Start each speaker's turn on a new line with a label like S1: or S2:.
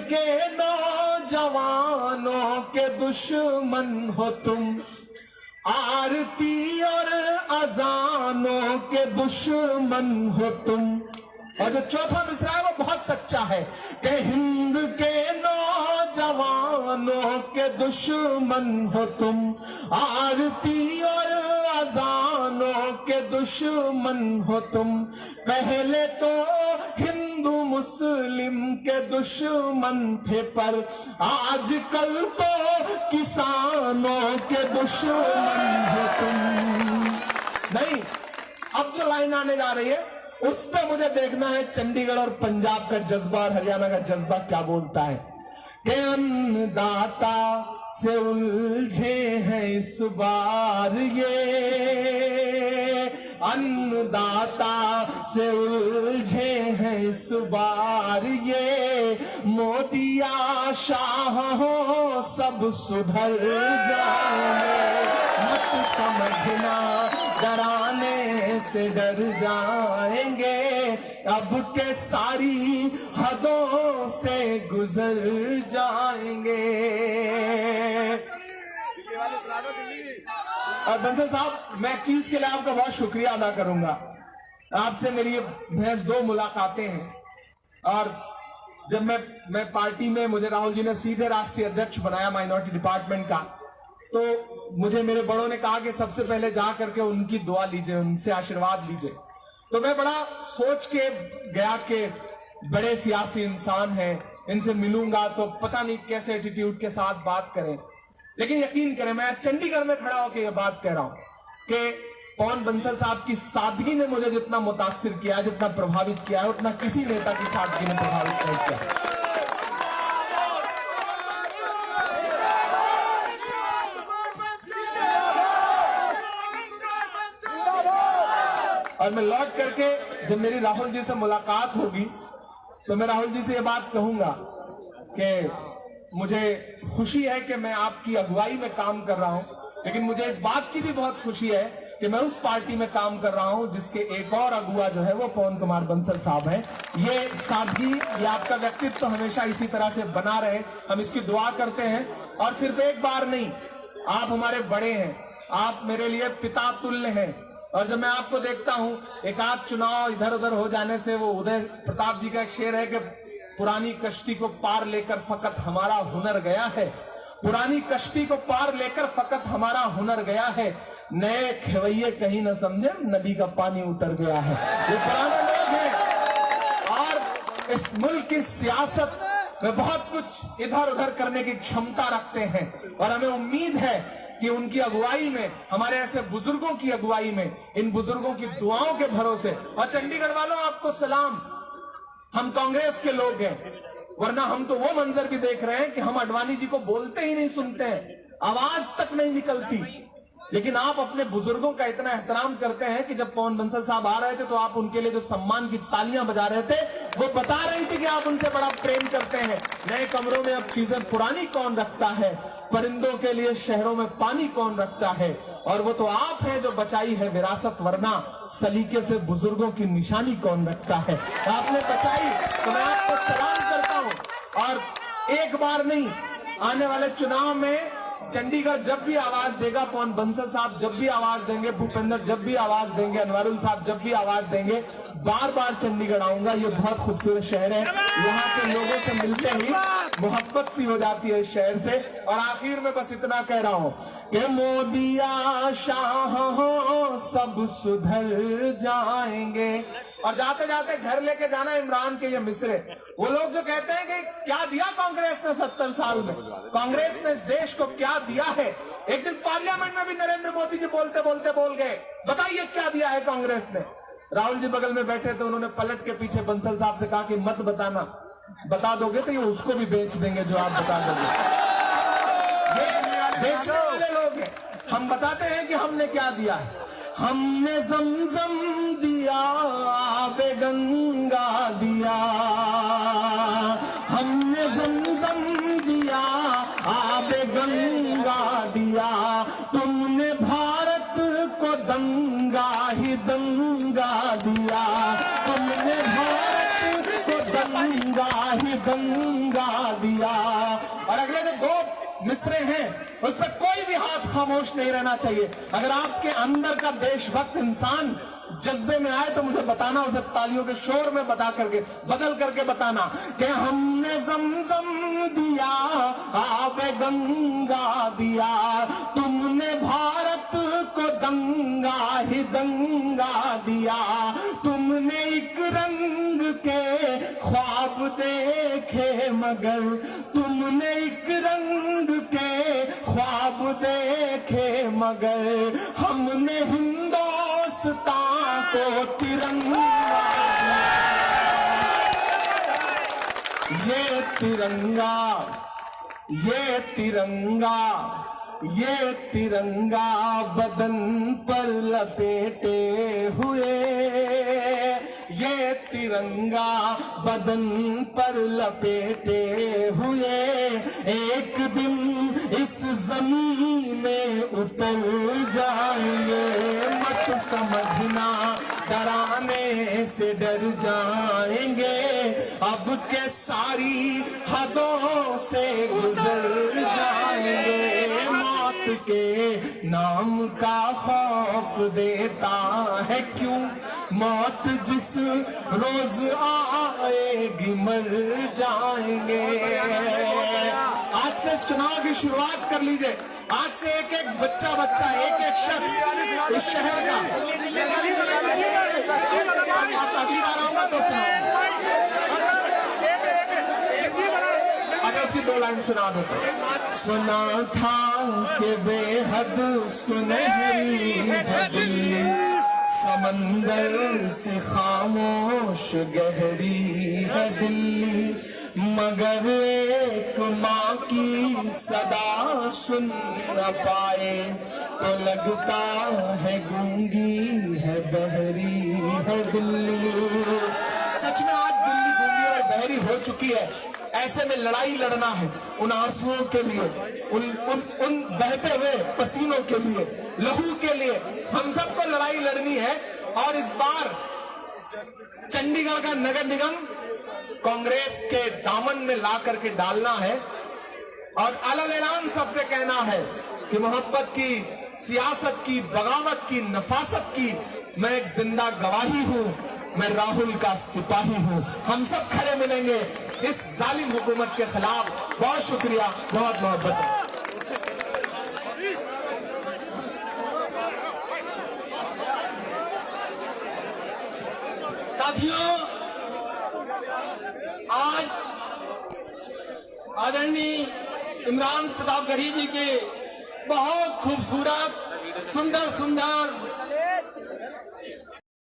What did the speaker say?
S1: के नौजवानों के दुश्मन हो तुम, आरती और अजानों के दुश्मन हो तुम। और जो चौथा मिसरा है वो बहुत सच्चा है कि हिंद के नौजवानों के दुश्मन हो तुम, आरती और अजानों के दुश्मन हो तुम। पहले तो हिंदू मुस्लिम के दुश्मन थे, पर आजकल तो किसानों के दुश्मन हो तुम। नहीं, अब जो लाइन आने जा रही है उस पे मुझे देखना है चंडीगढ़ और पंजाब का जज्बा और हरियाणा का जज्बा क्या बोलता है कि अन्नदाता से उलझे हैं इस बार ये, अन्नदाता से उलझे हैं इस बार ये। मोदी शाह हो सब सुधर जाएंगे, मत समझना डराने से डर जाएंगे, अब के सारी हदों से गुजर जाएंगे। और बंसल साहब, मैं एक चीज के लिए आपका बहुत शुक्रिया अदा करूंगा। आपसे मेरी महज 2 मुलाकातें हैं, और जब मैं पार्टी में मुझे राहुल जी ने सीधे राष्ट्रीय अध्यक्ष बनाया माइनॉरिटी डिपार्टमेंट का, तो मुझे मेरे बड़ों ने कहा कि सबसे पहले जा करके उनकी दुआ लीजिए, उनसे आशीर्वाद लीजिए। तो मैं बड़ा सोच के गया कि बड़े सियासी इंसान हैं, इनसे मिलूंगा तो पता नहीं कैसे एटीट्यूड के साथ बात करें। लेकिन यकीन करें, मैं चंडीगढ़ में खड़ा होकर यह बात कह रहा हूं कि पवन बंसल साहब की सादगी ने मुझे जितना मुतासिर किया, जितना प्रभावित किया है, उतना किसी नेता की सादगी ने प्रभावित नहीं किया। और मैं लौट करके जब मेरी राहुल जी से मुलाकात होगी तो मैं राहुल जी से ये बात कहूंगा कि मुझे खुशी है कि मैं आपकी अगुवाई में काम कर रहा हूं, लेकिन मुझे इस बात की भी बहुत खुशी है कि मैं उस पार्टी में काम कर रहा हूं जिसके एक और अगुवा जो है वो पवन कुमार बंसल साहब हैं। ये सादगी, ये आपका व्यक्तित्व हमेशा इसी तरह से बना रहे, हम इसकी दुआ करते हैं। और सिर्फ एक बार नहीं, आप हमारे बड़े हैं, आप मेरे लिए पिता तुल्य हैं। और जब मैं आपको देखता हूं, एक आध चुनाव इधर उधर हो जाने से, वो उदय प्रताप जी का एक शेर है कि पुरानी कश्ती को पार लेकर फकत हमारा हुनर गया है, पुरानी कश्ती को पार लेकर फकत हमारा हुनर गया है, नए खेवैये कहीं न समझे नदी का पानी उतर गया है। ये पुराने लोग हैं और इस मुल्क की सियासत में बहुत कुछ इधर उधर करने की क्षमता रखते हैं, और हमें उम्मीद है कि उनकी अगुवाई में, हमारे ऐसे बुजुर्गों की अगुवाई में, इन बुजुर्गों की दुआओं के भरोसे। और चंडीगढ़ वालों, आपको सलाम, हम कांग्रेस के लोग हैं, वरना हम तो वो मंजर भी देख रहे हैं कि हम अडवाणी जी को बोलते ही नहीं सुनते हैं, आवाज तक नहीं निकलती। लेकिन आप अपने बुजुर्गों का इतना एहतराम करते हैं कि जब पवन बंसल साहब आ रहे थे तो आप उनके लिए जो सम्मान की तालियां बजा रहे थे, वो बता रही थी कि आप उनसे बड़ा प्रेम करते हैं। नए कमरों में अब चीजें पुरानी कौन रखता है, परिंदों के लिए शहरों में पानी कौन रखता है, और वो तो आप हैं जो बचाई है विरासत, वरना सलीके से बुजुर्गों की निशानी कौन रखता है। आपने बचाई, तो मैं आपको सलाम करता हूं। और एक बार नहीं, आने वाले चुनाव में चंडीगढ़ जब भी आवाज देगा, पवन बंसल साहब जब भी आवाज देंगे, भूपेंद्र जब भी आवाज देंगे, अनवरुल साहब जब भी आवाज देंगे, बार बार चंडीगढ़ आऊंगा। ये बहुत खूबसूरत शहर है, यहाँ के लोगों से मिलते ही मोहब्बत सी हो जाती है इस शहर से। और आखिर में बस इतना कह रहा हूं कि मोदिया शाह हो सब सुधर जाएंगे। और जाते जाते घर लेके जाना इमरान के ये मिसरे, वो लोग जो कहते हैं कि क्या दिया कांग्रेस ने 70 साल में, कांग्रेस ने इस देश को क्या दिया है। एक दिन पार्लियामेंट में भी नरेंद्र मोदी जी बोलते बोलते बोल गए, बताइए क्या दिया है कांग्रेस ने। राहुल जी बगल में बैठे थे, उन्होंने पलट के पीछे बंसल साहब से कहा कि मत बताना, बता दोगे तो ये उसको भी बेच देंगे जो आप बता दोगे। ये बेचने वाले लोग हैं। हम बताते हैं कि हमने क्या दिया है। हमने ज़मज़म दिया, आबे गंगा दिया, हमने ज़मज़म दिया, आबे गंगा दिया, तुमने भारत को दंगा ही दंगा दिया, तुमने भारत को दंगा ही दंगा दंगा दिया। और अगले जो दो मिसरे हैं उस पर कोई भी हाथ खामोश नहीं रहना चाहिए। अगर आपके अंदर का देशभक्त इंसान जज्बे में आए तो मुझे बताना, उसे तालियों के शोर में बदल करके बताना कि हमने ज़मज़म दिया, आबे गंगा दिया, तुमने भारत को दंगा ही दंगा दिया, तुमने एक रंग के ख्वाब देखे मगर, तुमने एक रंग के ख्वाब देखे मगर, हमने हिंदुस्तान को तिरंगा, ये तिरंगा, ये तिरंगा, ये तिरंगा बदन पर लपेटे हुए, ये तिरंगा बदन पर लपेटे हुए, एक दिन इस जमीन में उतर जाएंगे, मत समझना डराने से डर जाएंगे, अब के सारी हदों से गुजर जाएंगे, मौत के नाम का खौफ देता है क्यों, मौत जिस रोज आएगी मर जाएंगे। आज से इस चुनाव की शुरुआत कर लीजिए, आज से एक एक बच्चा एक एक शख्स इस शहर का, आप अगली बार आऊंगा तो अच्छा उसकी दो लाइन सुना दो। सुना था कि बेहद सुनहरी है दिल्ली, समंदर से खामोश गहरी है दिल्ली, मगर एक माँ की सदा सुन न पाए तो लगता है गूंगी है बहरी है दिल्ली। सच में आज दिल्ली गूंगी और बहरी हो चुकी है। ऐसे में लड़ाई लड़ना है उन आंसुओं के लिए, उन बहते हुए पसीनों के लिए, लहू के लिए, हम सबको लड़ाई लड़नी है। और इस बार चंडीगढ़ का नगर निगम कांग्रेस के दामन में ला करके डालना है और अलग ऐलान सबसे कहना है कि मोहब्बत की, सियासत की, बगावत की, नफासत की मैं एक जिंदा गवाही हूं, मैं राहुल का सिपाही हूं। हम सब खड़े मिलेंगे इस जालिम हुकूमत के खिलाफ। बहुत शुक्रिया, बहुत मोहब्बत।
S2: साथियों, आज आदरणीय इमरान प्रतापगढ़ी जी के बहुत खूबसूरत, सुंदर सुंदर